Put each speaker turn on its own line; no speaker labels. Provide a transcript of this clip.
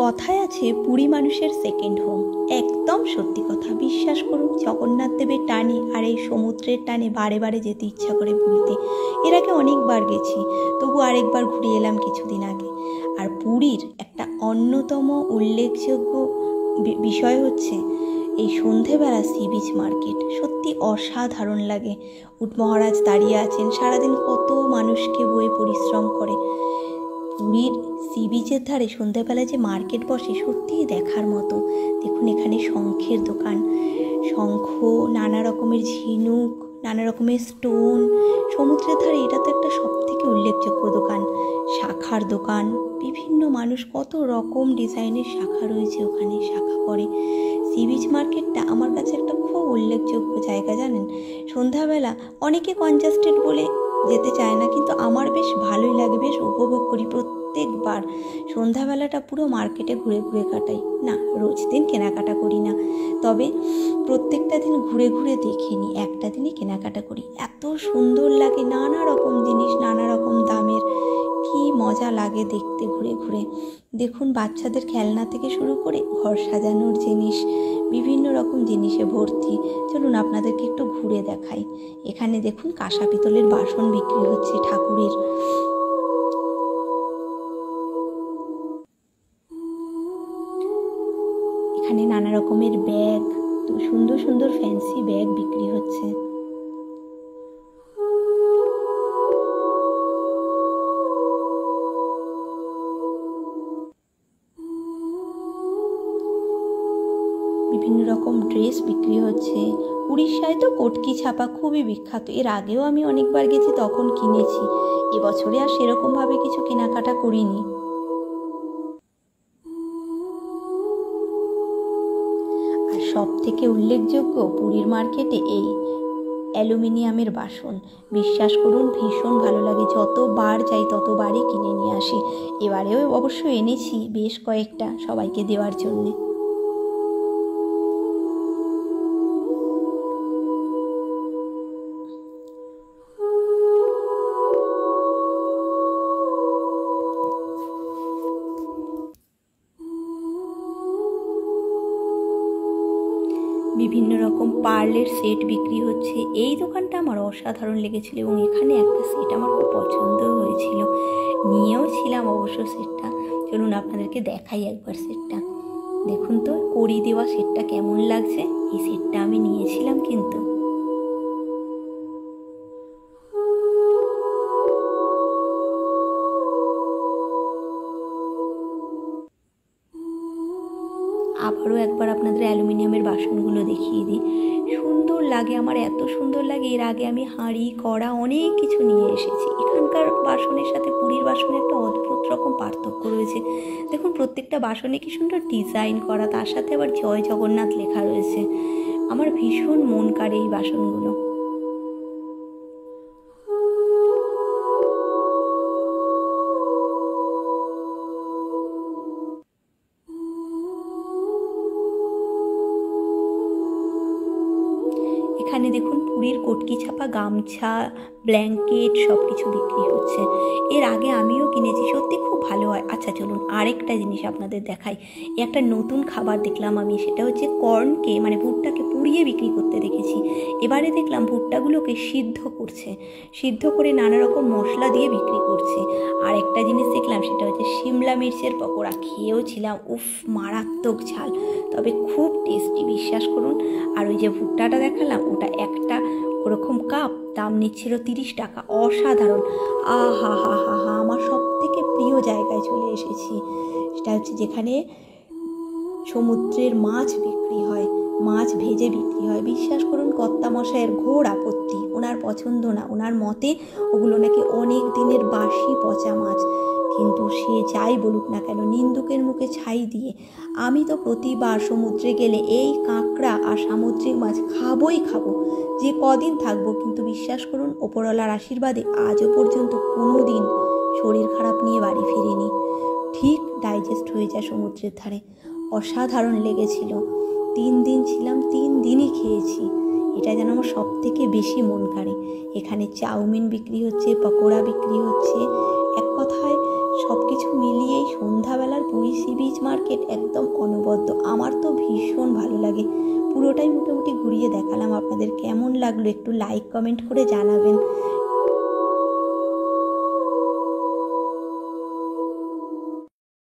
কথায় আছে পুরী মানুষের সেকেন্ড হোম। একদম সত্যি কথা। বিশ্বাস করুন, জগন্নাথ দেবের টানে আর এই সমুদ্রের টানে বারে বারে যেতে ইচ্ছা করে পুরীতে। এর আগে অনেকবার গেছি, তবু আরেকবার ঘুরে এলাম কিছুদিন আগে। আর পুরীর একটা অন্যতম উল্লেখযোগ্য বিষয় হচ্ছে এই সন্ধেবেলা সি বিচ মার্কেট। সত্যি অসাধারণ লাগে। উট মহারাজ দাঁড়িয়ে আছেন, সারাদিন কত মানুষকে বয়ে পরিশ্রম করে। পুরীর সি বিচের ধারে সন্ধ্যাবেলায় যে মার্কেট বসে, সত্যিই দেখার মতো। দেখুন, এখানে শঙ্খের দোকান, শঙ্খ, নানা রকমের ঝিনুক, নানা রকমের স্টোন। সমুদ্রের ধারে এটা তো একটা সব থেকে উল্লেখযোগ্য দোকান। শাখার দোকান, বিভিন্ন মানুষ, কত রকম ডিজাইনের শাখা রয়েছে ওখানে, শাখা করে। সি বিচ মার্কেটটা আমার কাছে একটা খুব উল্লেখযোগ্য জায়গা, জানেন। সন্ধ্যাবেলা অনেকে কনজাস্টেড বলে যেতে চায় না, কিন্তু আমার বেশ ভালোই লাগে, বেশ উপভোগ করি প্রত্যেকবার। সন্ধ্যাবেলাটা পুরো মার্কেটে ঘুরে ঘুরে কাটাই। না, রোজ দিন কেনাকাটা করি না, তবে প্রত্যেকটা দিন ঘুরে ঘুরে দেখে নিই, একটা দিনই কেনাকাটা করি। এত সুন্দর লাগে, নানা রকম জিনিস, নানা রকম দামের। কি মজা লাগে দেখতে ঘুরে ঘুরে। দেখুন, বাচ্চাদের খেলনা থেকে শুরু করে ঘর সাজানোর জিনিস, বিভিন্ন রকম জিনিসে ভর্তি। চলুন আপনাদেরকে একটু ঘুরে দেখাই। এখানে দেখুন, কাঁসা পিতলের বাসন বিক্রি হচ্ছে ঠাকুরের। এখানে নানা রকমের ব্যাগ, সুন্দর সুন্দর ফ্যান্সি ব্যাগ বিক্রি হচ্ছে। বিভিন্ন রকম ড্রেস বিক্রি হচ্ছে। উড়িষ্যায় তো কটকি ছাপা খুবই বিখ্যাত। এর আগেও আমি অনেকবার গেছি, তখন কিনেছি। এবছরে আর সেরকমভাবে কিছু কেনাকাটা করিনি। আর সব থেকে উল্লেখযোগ্য পুরীর মার্কেটে এই অ্যালুমিনিয়ামের বাসন। বিশ্বাস করুন, ভীষণ ভালো লাগে। যতবার যাই ততবারই কিনে নিয়ে আসি। এবারেও অবশ্য এনেছি বেশ কয়েকটা, সবাইকে দেওয়ার জন্যে। বিভিন্ন রকম পার্লের সেট বিক্রি হচ্ছে। এই দোকানটা আমার অসাধারণ লেগেছিল, এবং এখানে একটা সেট আমার খুব পছন্দও হয়েছিল, নিয়েও ছিলাম অবশ্য সেটটা। চলুন আপনাদেরকে দেখাই একবার সেটটা। দেখুন তো, কড়ি দেওয়া সেটটা কেমন লাগছে। এই সেটটা আমি নিয়েছিলাম কিন্তু। আবারও একবার আপনাদের অ্যালুমিনিয়ামের বাসনগুলো দেখিয়ে দিই। সুন্দর লাগে, আমার এত সুন্দর লাগে। এর আগে আমি হাঁড়ি, কড়া অনেক কিছু নিয়ে এসেছি। এখানকার বাসনের সাথে পুরীর বাসনে একটা অদ্ভুত রকম পার্থক্য রয়েছে। দেখুন, প্রত্যেকটা বাসনে কি সুন্দর ডিজাইন করা, তার সাথে আবার জয় জগন্নাথ লেখা রয়েছে। আমার ভীষণ মন কাড়ে এই বাসনগুলো। এখানে দেখুন, পুরীর কটকি ছাপা গামছা, ব্ল্যাঙ্কেট সব কিছু বিক্রি হচ্ছে। এর আগে আমিও কিনেছি, সত্যি খুব ভালো হয়। আচ্ছা চলুন আরেকটা জিনিস আপনাদের দেখাই। একটা নতুন খাবার দেখলাম আমি, সেটা হচ্ছে কর্নকে, মানে ভুট্টাকে পুড়িয়ে বিক্রি করতে দেখেছি। এবারে দেখলাম ভুট্টাগুলোকে সিদ্ধ করছে, সিদ্ধ করে নানা রকম মশলা দিয়ে বিক্রি করছে। আর একটা জিনিস দেখলাম, সেটা হচ্ছে শিমলা মির্চের পকোড়া। খেয়েও ছিলাম, উফ, মারাত্মক ঝাল, তবে খুব টেস্টি, বিশ্বাস করুন। আর ওই যে ভুট্টাটা দেখালাম, ওটা একটা ওরকম কাপ, দাম নিচ্ছিল 30 টাকা। অসাধারণ। আহা হা হা হা, আমার সব থেকে প্রিয় জায়গায় চলে এসেছি। সেটা হচ্ছে যেখানে সমুদ্রের মাছ বিক্রি হয়, মাছ ভেজে বিক্রি হয়। বিশ্বাস করুন, কর্তামশাইয়ের ঘোর আপত্তি, ওনার পছন্দ না। ওনার মতে ওগুলো নাকি অনেক দিনের বাসি পচা মাছ। কিন্তু সে যাই বলুক না কেন, নিন্দুকের মুখে ছাই দিয়ে আমি তো প্রতিবার সমুদ্রে গেলে এই কাঁকড়া আর সামুদ্রিক মাছ খাবোই খাবো, যে কদিন থাকবো। কিন্তু বিশ্বাস করুন, ওপরওয়ালার আশীর্বাদে আজও পর্যন্ত কোনো দিন শরীর খারাপ নিয়ে বাড়ি ফিরিনি। ঠিক ডাইজেস্ট হয়ে যায় সমুদ্রের ধারে। অসাধারণ লেগেছিল। 3 দিন ছিলাম, 3 দিনই খেয়েছি। এটা যেন আমার সব থেকে বেশি মন কাড়ে। এখানে চাউমিন বিক্রি হচ্ছে, পকোড়া বিক্রি হচ্ছে। এক কথায় সব কিছু মিলিয়েই সন্ধ্যাবেলার পুরী সি বিচ মার্কেট একদম অনবদ্য। আমার তো ভীষণ ভালো লাগে। পুরোটাই মোটামুটি ঘুরিয়ে দেখালাম। আপনাদের কেমন লাগলো একটু লাইক কমেন্ট করে জানাবেন।